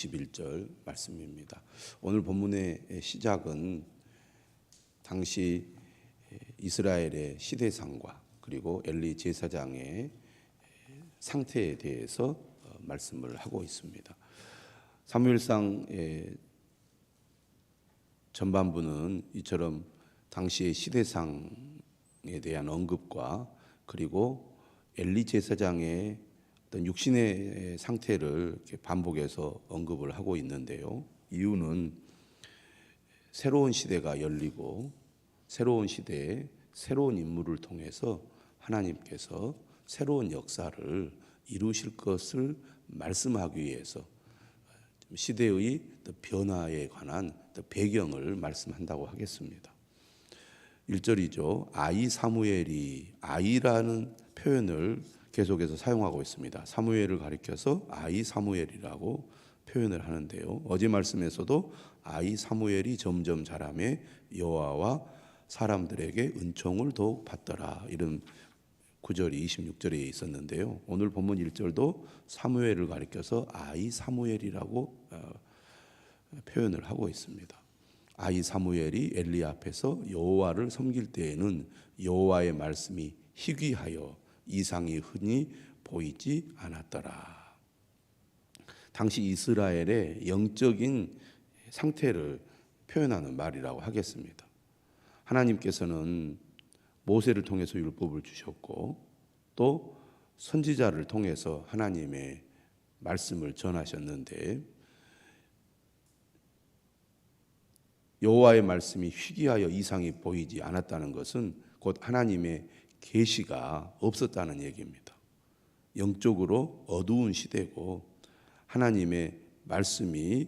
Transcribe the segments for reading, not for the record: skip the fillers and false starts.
11절 말씀입니다. 오늘 본문의 시작은 당시 이스라엘의 시대상과 그리고 엘리 제사장의 상태에 대해서 말씀을 하고 있습니다. 사무엘상의 전반부는 이처럼 당시의 시대상에 대한 언급과 그리고 엘리 제사장의 어떤 육신의 상태를 이렇게 반복해서 언급을 하고 있는데요. 이유는 새로운 시대가 열리고 새로운 시대에 새로운 인물을 통해서 하나님께서 새로운 역사를 이루실 것을 말씀하기 위해서 시대의 변화에 관한 배경을 말씀한다고 하겠습니다. 1절이죠. 아이 사무엘이, 아이라는 표현을 계속해서 사용하고 있습니다. 사무엘을 가리켜서 아이 사무엘이라고 표현을 하는데요. 어제 말씀에서도 아이 사무엘이 점점 자라매 여호와와 사람들에게 은총을 더욱 받더라, 이런 구절이 26절에 있었는데요. 오늘 본문 1절도 사무엘을 가리켜서 아이 사무엘이라고 표현을 하고 있습니다. 아이 사무엘이 엘리 앞에서 여호와를 섬길 때에는 여호와의 말씀이 희귀하여 이상이 흔히 보이지 않았더라. 당시 이스라엘의 영적인 상태를 표현하는 말이라고 하겠습니다. 하나님께서는 모세를 통해서 율법을 주셨고 또 선지자를 통해서 하나님의 말씀을 전하셨는데, 여호와의 말씀이 희귀하여 이상이 보이지 않았다는 것은 곧 하나님의 계시가 없었다는 얘기입니다. 영적으로 어두운 시대고 하나님의 말씀이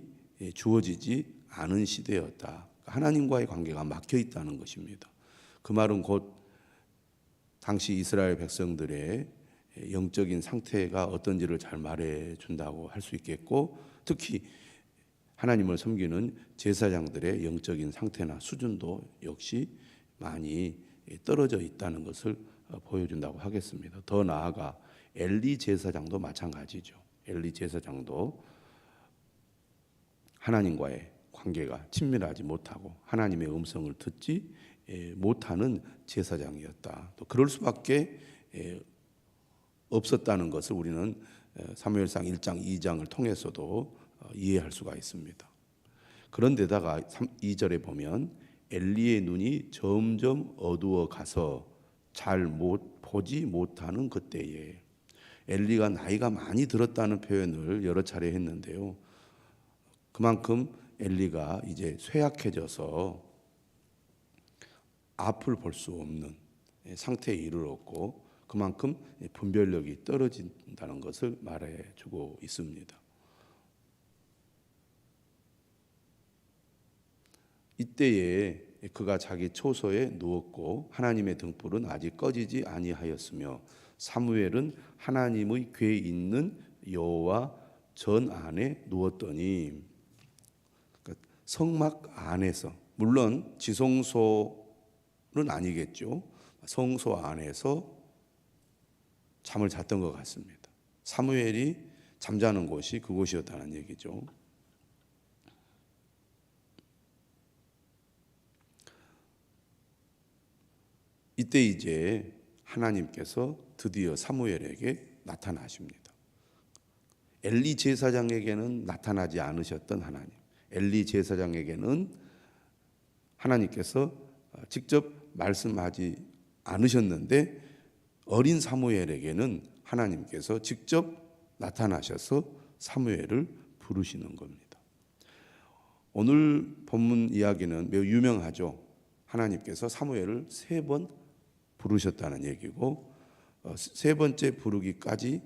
주어지지 않은 시대였다. 하나님과의 관계가 막혀 있다는 것입니다. 그 말은 곧 당시 이스라엘 백성들의 영적인 상태가 어떤지를 잘 말해 준다고 할 수 있겠고, 특히 하나님을 섬기는 제사장들의 영적인 상태나 수준도 역시 많이 떨어져 있다는 것을 보여준다고 하겠습니다. 더 나아가 엘리 제사장도 마찬가지죠. 엘리 제사장도 하나님과의 관계가 친밀하지 못하고 하나님의 음성을 듣지 못하는 제사장이었다. 또 그럴 수밖에 없었다는 것을 우리는 사무엘상 1장, 2장을 통해서도 이해할 수가 있습니다. 그런데다가 2절에 보면 엘리의 눈이 점점 어두워 가서 잘 보지 못하는 그때에, 엘리가 나이가 많이 들었다는 표현을 여러 차례 했는데요. 그만큼 엘리가 이제 쇠약해져서 앞을 볼 수 없는 상태에 이르렀고 그만큼 분별력이 떨어진다는 것을 말해주고 있습니다. 이때에 그가 자기 초소에 누웠고 하나님의 등불은 아직 꺼지지 아니하였으며 사무엘은 하나님의 궤 있는 여호와 전 안에 누웠더니, 그러니까 성막 안에서, 물론 지성소는 아니겠죠. 성소 안에서 잠을 잤던 것 같습니다. 사무엘이 잠자는 곳이 그곳이었다는 얘기죠. 이때 이제 하나님께서 드디어 사무엘에게 나타나십니다. 엘리 제사장에게는 나타나지 않으셨던 하나님, 엘리 제사장에게는 하나님께서 직접 말씀하지 않으셨는데 어린 사무엘에게는 하나님께서 직접 나타나셔서 사무엘을 부르시는 겁니다. 오늘 본문 이야기는 매우 유명하죠. 하나님께서 사무엘을 3번 부르셨다는 얘기고, 세 번째 부르기까지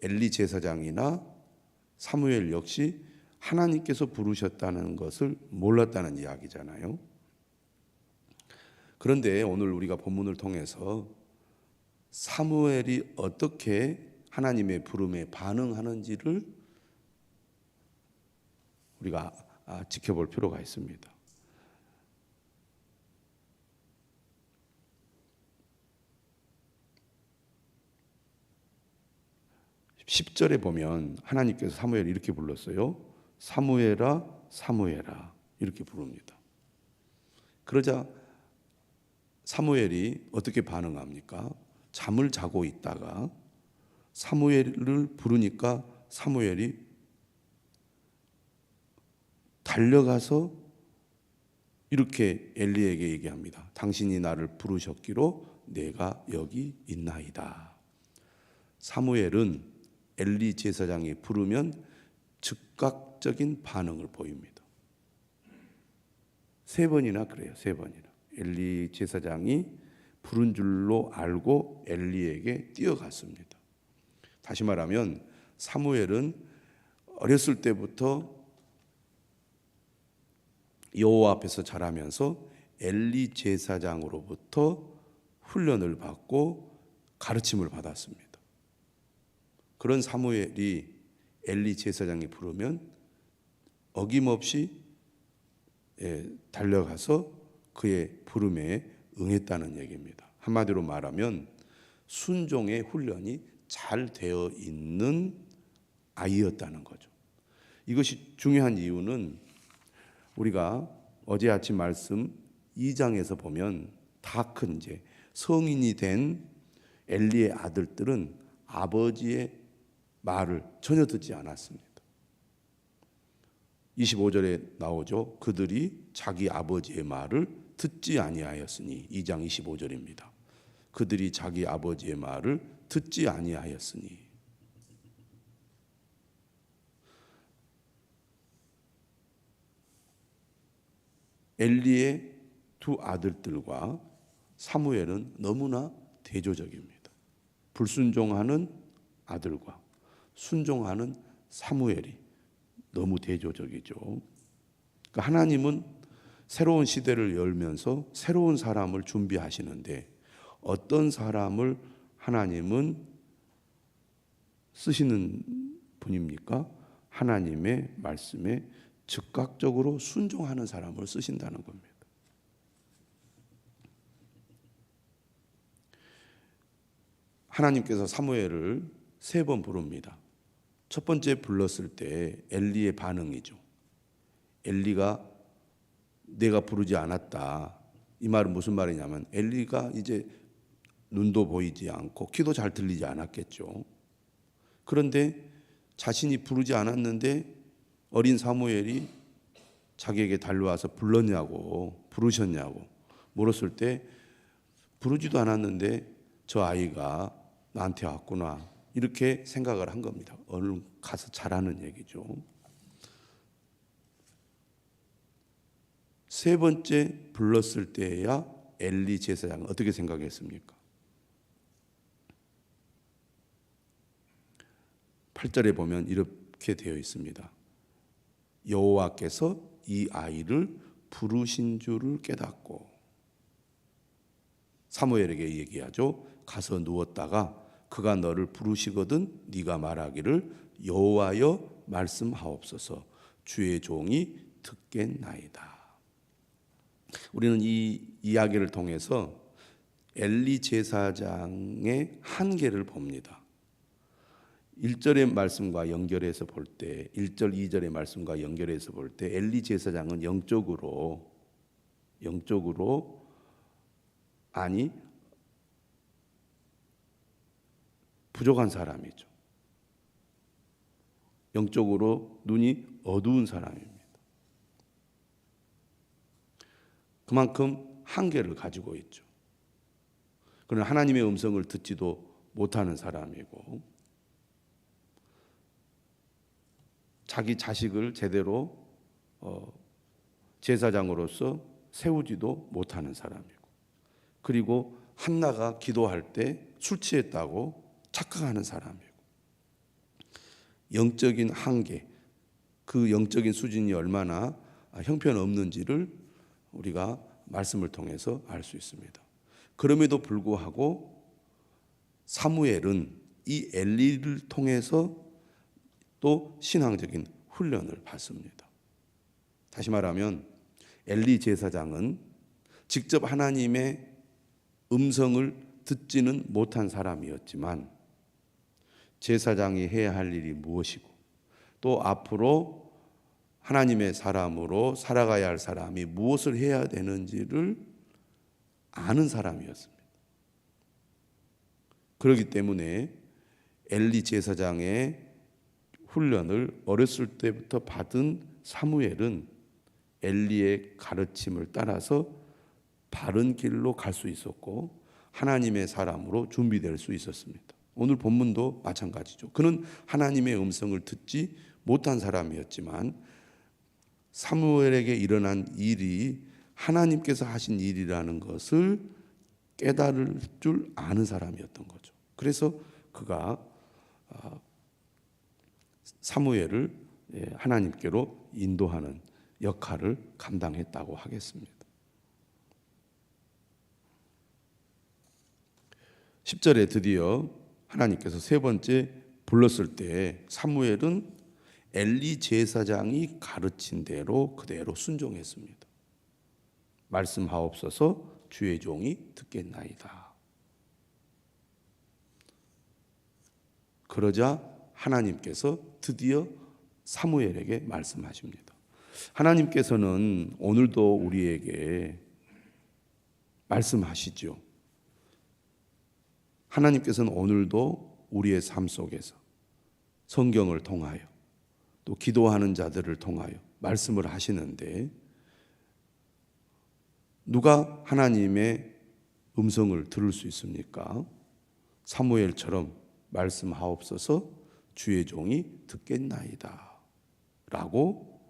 엘리 제사장이나 사무엘 역시 하나님께서 부르셨다는 것을 몰랐다는 이야기잖아요. 그런데 오늘 우리가 본문을 통해서 사무엘이 어떻게 하나님의 부름에 반응하는지를 우리가 지켜볼 필요가 있습니다. 10절에 보면 하나님께서 사무엘을 이렇게 불렀어요. 사무엘아 사무엘아 이렇게 부릅니다. 그러자 사무엘이 어떻게 반응합니까? 잠을 자고 있다가 사무엘을 부르니까 사무엘이 달려가서 이렇게 엘리에게 얘기합니다. 당신이 나를 부르셨기로 내가 여기 있나이다. 사무엘은 엘리 제사장이 부르면 즉각적인 반응을 보입니다. 3번이나 그래요. 3번이나. 엘리 제사장이 부른 줄로 알고 엘리에게 뛰어갔습니다. 다시 말하면 사무엘은 어렸을 때부터 여호와 앞에서 자라면서 엘리 제사장으로부터 훈련을 받고 가르침을 받았습니다. 그런 사무엘이 엘리 제사장이 부르면 어김없이 달려가서 그의 부름에 응했다는 얘기입니다. 한마디로 말하면 순종의 훈련이 잘 되어 있는 아이였다는 거죠. 이것이 중요한 이유는 우리가 어제 아침 말씀 2장에서 보면 다 큰 이제 성인이 된 엘리의 아들들은 아버지의 말을 전혀 듣지 않았습니다. 25절에 나오죠. 그들이 자기 아버지의 말을 듣지 아니하였으니 2장 25절입니다. 그들이 자기 아버지의 말을 듣지 아니하였으니 엘리의 2 아들들과 사무엘은 너무나 대조적입니다. 불순종하는 아들과 순종하는 사무엘이 너무 대조적이죠. 그러니까 하나님은 새로운 시대를 열면서 새로운 사람을 준비하시는데 어떤 사람을 하나님은 쓰시는 분입니까? 하나님의 말씀에 즉각적으로 순종하는 사람을 쓰신다는 겁니다. 하나님께서 사무엘을 3번 부릅니다. 첫 번째 불렀을 때 엘리의 반응이죠. 엘리가 내가 부르지 않았다. 이 말은 무슨 말이냐면 엘리가 이제 눈도 보이지 않고 귀도 잘 들리지 않았겠죠. 그런데 자신이 부르지 않았는데 어린 사무엘이 자기에게 달려와서 불렀냐고, 부르셨냐고 물었을 때 부르지도 않았는데 저 아이가 나한테 왔구나 이렇게 생각을 한 겁니다. 얼른 가서 잘하는 얘기죠. 3번째 불렀을 때야 엘리 제사장은 어떻게 생각했습니까? 8절에 보면 이렇게 되어 있습니다. 여호와께서 이 아이를 부르신 줄을 깨닫고 사무엘에게 얘기하죠. 가서 누웠다가 그가 너를 부르시거든 네가 말하기를 여호와여 말씀하옵소서 주의 종이 듣겠나이다. 우리는 이 이야기를 통해서 엘리 제사장의 한계를 봅니다. 1절의 말씀과 연결해서 볼 때 1절 2절의 말씀과 연결해서 볼 때 엘리 제사장은 영적으로 아니 부족한 사람이죠. 영적으로 눈이 어두운 사람입니다. 그만큼 한계를 가지고 있죠. 그는 하나님의 음성을 듣지도 못하는 사람이고 자기 자식을 제대로 제사장으로서 세우지도 못하는 사람이고 그리고 한나가 기도할 때 술 취했다고 착각하는 사람이고 영적인 한계, 그 영적인 수준이 얼마나 형편없는지를 우리가 말씀을 통해서 알 수 있습니다. 그럼에도 불구하고 사무엘은 이 엘리를 통해서 또 신앙적인 훈련을 받습니다. 다시 말하면 엘리 제사장은 직접 하나님의 음성을 듣지는 못한 사람이었지만 제사장이 해야 할 일이 무엇이고 또 앞으로 하나님의 사람으로 살아가야 할 사람이 무엇을 해야 되는지를 아는 사람이었습니다. 그렇기 때문에 엘리 제사장의 훈련을 어렸을 때부터 받은 사무엘은 엘리의 가르침을 따라서 바른 길로 갈 수 있었고 하나님의 사람으로 준비될 수 있었습니다. 오늘 본문도 마찬가지죠. 그는 하나님의 음성을 듣지 못한 사람이었지만 사무엘에게 일어난 일이 하나님께서 하신 일이라는 것을 깨달을 줄 아는 사람이었던 거죠. 그래서 그가 사무엘을 하나님께로 인도하는 역할을 감당했다고 하겠습니다. 10절에 드디어 하나님께서 세 번째 불렀을 때 사무엘은 엘리 제사장이 가르친 대로 그대로 순종했습니다. 말씀하옵소서 주의 종이 듣겠나이다. 그러자 하나님께서 드디어 사무엘에게 말씀하십니다. 하나님께서는 오늘도 우리에게 말씀하시죠. 하나님께서는 오늘도 우리의 삶 속에서 성경을 통하여 또 기도하는 자들을 통하여 말씀을 하시는데 누가 하나님의 음성을 들을 수 있습니까? 사무엘처럼 말씀하옵소서 주의 종이 듣겠나이다 라고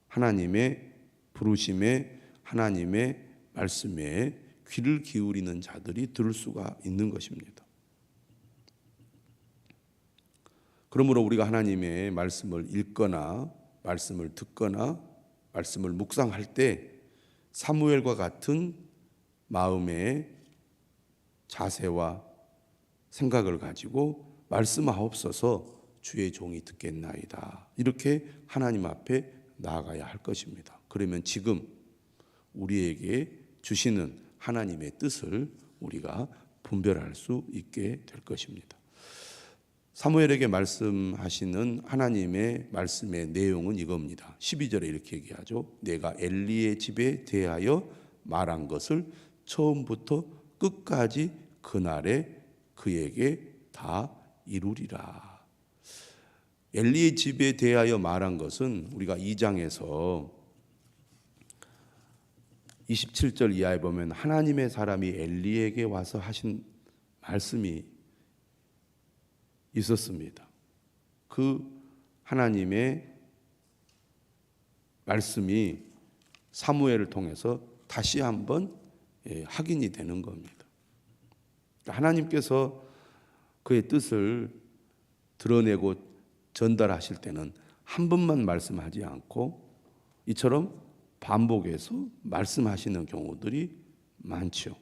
하나님의 부르심에 하나님의 말씀에 귀를 기울이는 자들이 들을 수가 있는 것입니다. 그러므로 우리가 하나님의 말씀을 읽거나 말씀을 듣거나 말씀을 묵상할 때 사무엘과 같은 마음의 자세와 생각을 가지고 말씀하옵소서 주의 종이 듣겠나이다. 이렇게 하나님 앞에 나아가야 할 것입니다. 그러면 지금 우리에게 주시는 하나님의 뜻을 우리가 분별할 수 있게 될 것입니다. 사무엘에게 말씀하시는 하나님의 말씀의 내용은 이겁니다. 12절에 이렇게 얘기하죠. 내가 엘리의 집에 대하여 말한 것을 처음부터 끝까지 그날에 그에게 다 이루리라. 엘리의 집에 대하여 말한 것은 우리가 2장에서 27절 이하에 보면 하나님의 사람이 엘리에게 와서 하신 말씀이 있었습니다. 그 하나님의 말씀이 사무엘을 통해서 다시 한번 확인이 되는 겁니다. 하나님께서 그의 뜻을 드러내고 전달하실 때는 한 번만 말씀하지 않고 이처럼 반복해서 말씀하시는 경우들이 많죠.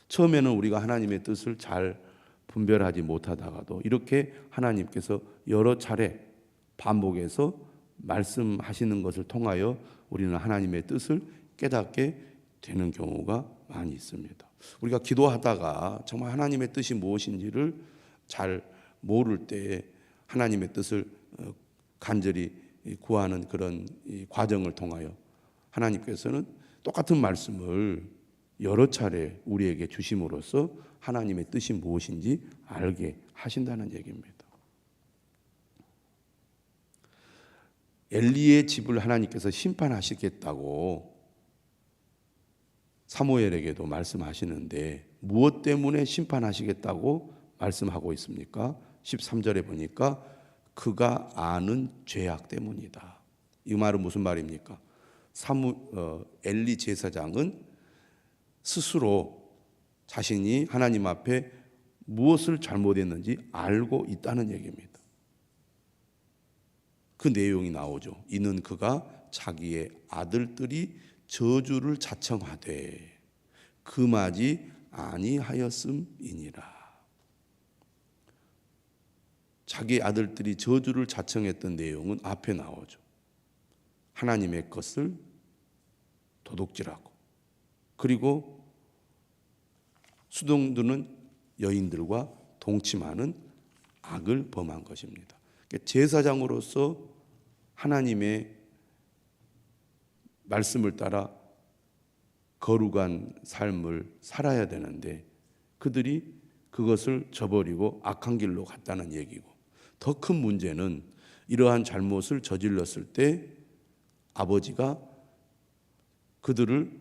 처음에는 우리가 하나님의 뜻을 잘 분별하지 못하다가도 이렇게 하나님께서 여러 차례 반복해서 말씀하시는 것을 통하여 우리는 하나님의 뜻을 깨닫게 되는 경우가 많이 있습니다. 우리가 기도하다가 정말 하나님의 뜻이 무엇인지를 잘 모를 때 하나님의 뜻을 간절히 구하는 그런 과정을 통하여 하나님께서는 똑같은 말씀을 여러 차례 우리에게 주심으로써 하나님의 뜻이 무엇인지 알게 하신다는 얘기입니다. 엘리의 집을 하나님께서 심판하시겠다고 사무엘에게도 말씀하시는데 무엇 때문에 심판하시겠다고 말씀하고 있습니까? 13절에 보니까 그가 아는 죄악 때문이다. 이 말은 무슨 말입니까? 엘리 제사장은 스스로 자신이 하나님 앞에 무엇을 잘못했는지 알고 있다는 얘기입니다. 그 내용이 나오죠. 이는 그가 자기의 아들들이 저주를 자청하되 금하지 아니하였음이니라. 자기 아들들이 저주를 자청했던 내용은 앞에 나오죠. 하나님의 것을 도둑질하고 그리고 수동드는 여인들과 동침하는 악을 범한 것입니다. 제사장으로서 하나님의 말씀을 따라 거룩한 삶을 살아야 되는데 그들이 그것을 저버리고 악한 길로 갔다는 얘기고, 더 큰 문제는 이러한 잘못을 저질렀을 때 아버지가 그들을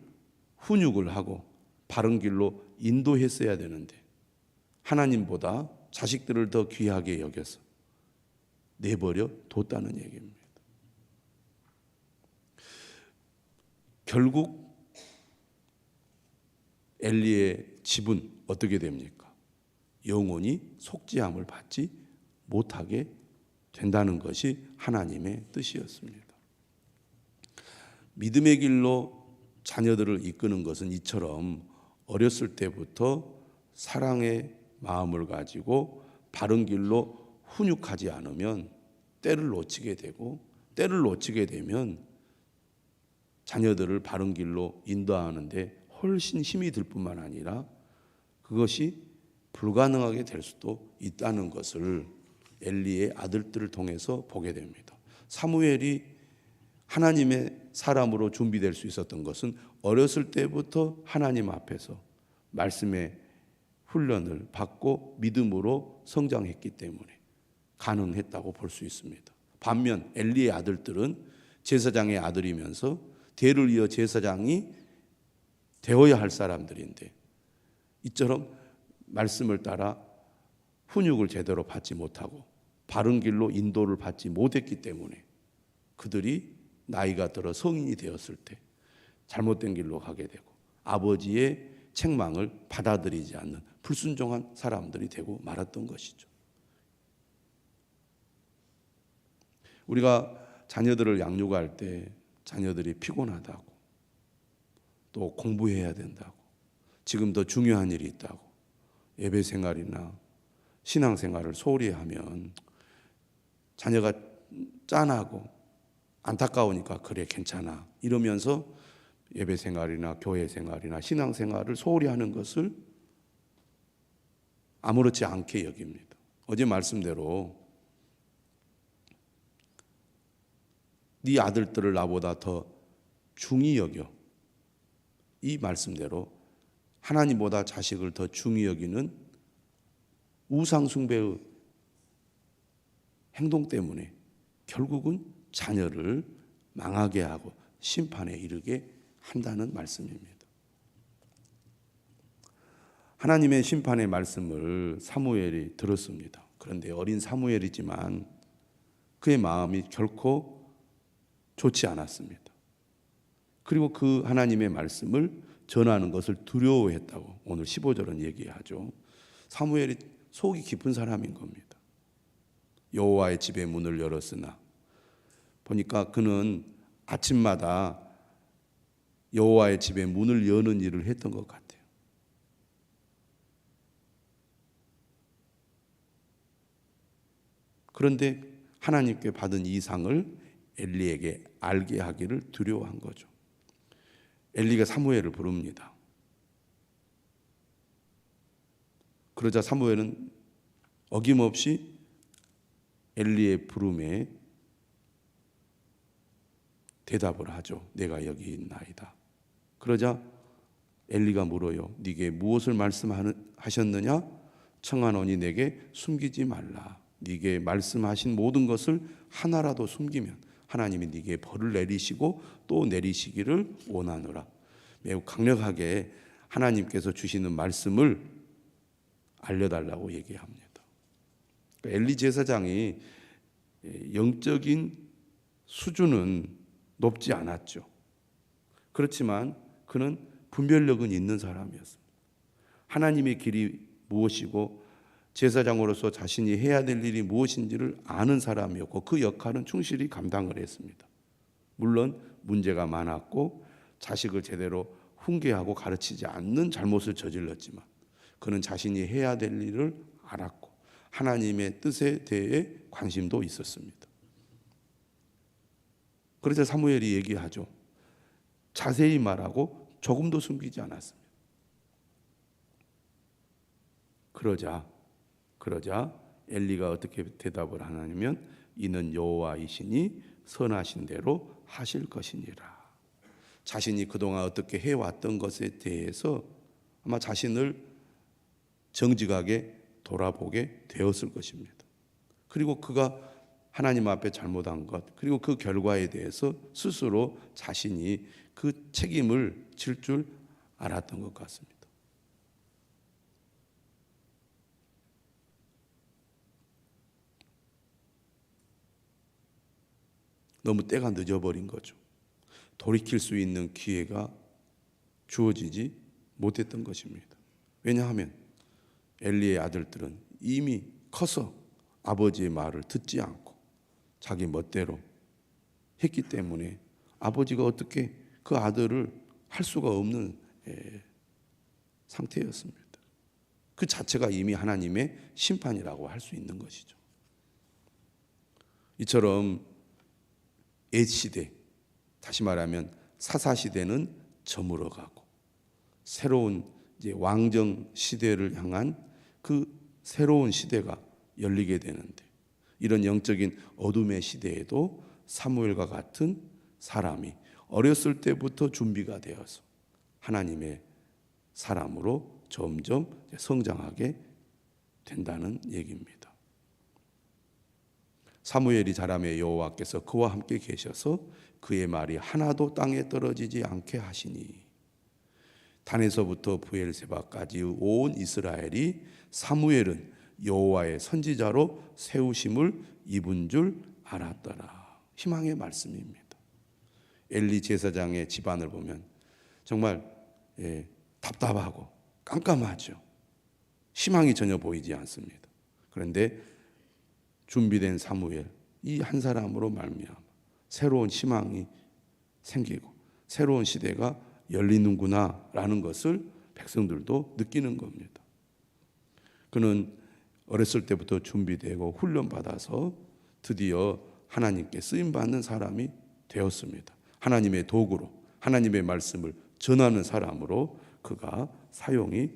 훈육을 하고 바른 길로 인도했어야 되는데 하나님보다 자식들을 더 귀하게 여겨서 내버려 뒀다는 얘기입니다. 결국 엘리의 집은 어떻게 됩니까? 영원히 속죄함을 받지 못하게 된다는 것이 하나님의 뜻이었습니다. 믿음의 길로 자녀들을 이끄는 것은 이처럼 어렸을 때부터 사랑의 마음을 가지고 바른 길로 훈육하지 않으면 때를 놓치게 되고, 때를 놓치게 되면 자녀들을 바른 길로 인도하는데 훨씬 힘이 들 뿐만 아니라 그것이 불가능하게 될 수도 있다는 것을 엘리의 아들들을 통해서 보게 됩니다. 사무엘이 하나님의 사람으로 준비될 수 있었던 것은 어렸을 때부터 하나님 앞에서 말씀의 훈련을 받고 믿음으로 성장했기 때문에 가능했다고 볼 수 있습니다. 반면 엘리의 아들들은 제사장의 아들이면서 대를 이어 제사장이 되어야 할 사람들인데 이처럼 말씀을 따라 훈육을 제대로 받지 못하고 바른 길로 인도를 받지 못했기 때문에 그들이 나이가 들어 성인이 되었을 때 잘못된 길로 가게 되고 아버지의 책망을 받아들이지 않는 불순종한 사람들이 되고 말았던 것이죠. 우리가 자녀들을 양육할 때 자녀들이 피곤하다고, 또 공부해야 된다고, 지금 더 중요한 일이 있다고 예배 생활이나 신앙 생활을 소홀히 하면 자녀가 짠하고 안타까우니까 그래 괜찮아 이러면서 예배 생활이나 교회 생활이나 신앙 생활을 소홀히 하는 것을 아무렇지 않게 여깁니다. 어제 말씀대로 네 아들들을 나보다 더 중히 여겨, 이 말씀대로 하나님보다 자식을 더 중히 여기는 우상숭배의 행동 때문에 결국은 자녀를 망하게 하고 심판에 이르게 한다는 말씀입니다. 하나님의 심판의 말씀을 사무엘이 들었습니다. 그런데 어린 사무엘이지만 그의 마음이 결코 좋지 않았습니다. 그리고 그 하나님의 말씀을 전하는 것을 두려워했다고 오늘 15절은 얘기하죠. 사무엘이 속이 깊은 사람인 겁니다. 여호와의 집의 문을 열었으나, 보니까 그는 아침마다 여호와의 집의 문을 여는 일을 했던 것 같아요. 그런데 하나님께 받은 이상을 엘리에게 알게 하기를 두려워한 거죠. 엘리가 사무엘을 부릅니다. 그러자 사무엘은 어김없이 엘리의 부름에 대답을 하죠. 내가 여기 있나이다. 그러자 엘리가 물어요. 네게 무엇을 말씀하셨느냐? 청하노니 내게 숨기지 말라. 네게 말씀하신 모든 것을 하나라도 숨기면 하나님이 네게 벌을 내리시고 또 내리시기를 원하노라. 매우 강력하게 하나님께서 주시는 말씀을 알려달라고 얘기합니다. 엘리 제사장이 영적인 수준은 높지 않았죠. 그렇지만 그는 분별력은 있는 사람이었습니다. 하나님의 길이 무엇이고 제사장으로서 자신이 해야 될 일이 무엇인지를 아는 사람이었고 그 역할은 충실히 감당을 했습니다. 물론 문제가 많았고 자식을 제대로 훈계하고 가르치지 않는 잘못을 저질렀지만 그는 자신이 해야 될 일을 알았고 하나님의 뜻에 대해 관심도 있었습니다. 그래서 사무엘이 얘기하죠. 자세히 말하고 조금도 숨기지 않았습니다. 그러자 엘리가 어떻게 대답을 하냐면 이는 여호와이시니 선하신 대로 하실 것이니라. 자신이 그동안 어떻게 해왔던 것에 대해서 아마 자신을 정직하게 돌아보게 되었을 것입니다. 그리고 그가 하나님 앞에 잘못한 것, 그리고 그 결과에 대해서 스스로 자신이 그 책임을 질 줄 알았던 것 같습니다. 너무 때가 늦어버린 거죠. 돌이킬 수 있는 기회가 주어지지 못했던 것입니다. 왜냐하면 엘리의 아들들은 이미 커서 아버지의 말을 듣지 않고 자기 멋대로 했기 때문에 아버지가 어떻게 그 아들을 할 수가 없는 상태였습니다. 그 자체가 이미 하나님의 심판이라고 할 수 있는 것이죠. 이처럼 옛 시대, 다시 말하면 사사 시대는 저물어가고 새로운 이제 왕정 시대를 향한 그 새로운 시대가 열리게 되는데, 이런 영적인 어둠의 시대에도 사무엘과 같은 사람이 어렸을 때부터 준비가 되어서 하나님의 사람으로 점점 성장하게 된다는 얘기입니다. 사무엘이 자라매 여호와께서 그와 함께 계셔서 그의 말이 하나도 땅에 떨어지지 않게 하시니, 단에서부터 브엘세바까지 온 이스라엘이 사무엘은 여호와의 선지자로 세우심을 입은 줄 알았더라. 희망의 말씀입니다. 엘리 제사장의 집안을 보면 정말 답답하고 깜깜하죠. 희망이 전혀 보이지 않습니다. 그런데 준비된 사무엘, 이 한 사람으로 말미암아 새로운 희망이 생기고 새로운 시대가 열리는구나라는 것을 백성들도 느끼는 겁니다. 그는 어렸을 때부터 준비되고 훈련받아서 드디어 하나님께 쓰임받는 사람이 되었습니다. 하나님의 도구로 하나님의 말씀을 전하는 사람으로 그가 사용이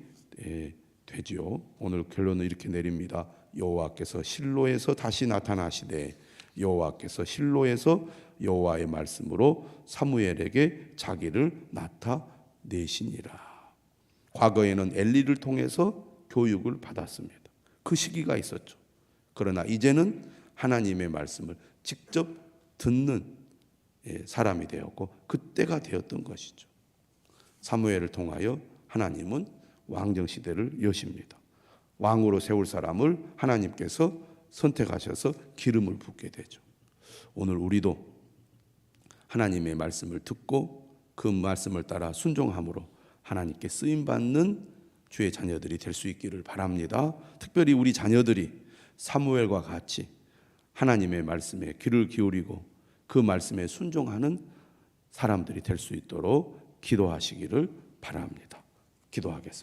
되지요. 오늘 결론은 이렇게 내립니다. 여호와께서 실로에서 다시 나타나시되 여호와께서 실로에서 여호와의 말씀으로 사무엘에게 자기를 나타내시니라. 과거에는 엘리를 통해서 교육을 받았습니다. 그 시기가 있었죠. 그러나 이제는 하나님의 말씀을 직접 듣는 사람이 되었고 그때가 되었던 것이죠. 사무엘을 통하여 하나님은 왕정 시대를 여십니다. 왕으로 세울 사람을 하나님께서 선택하셔서 기름을 붓게 되죠. 오늘 우리도 하나님의 말씀을 듣고 그 말씀을 따라 순종함으로 하나님께 쓰임받는 주의 자녀들이 될 수 있기를 바랍니다. 특별히 우리 자녀들이 사무엘과 같이 하나님의 말씀에 귀를 기울이고 그 말씀에 순종하는 사람들이 될 수 있도록 기도하시기를 바랍니다. 기도하겠습니다.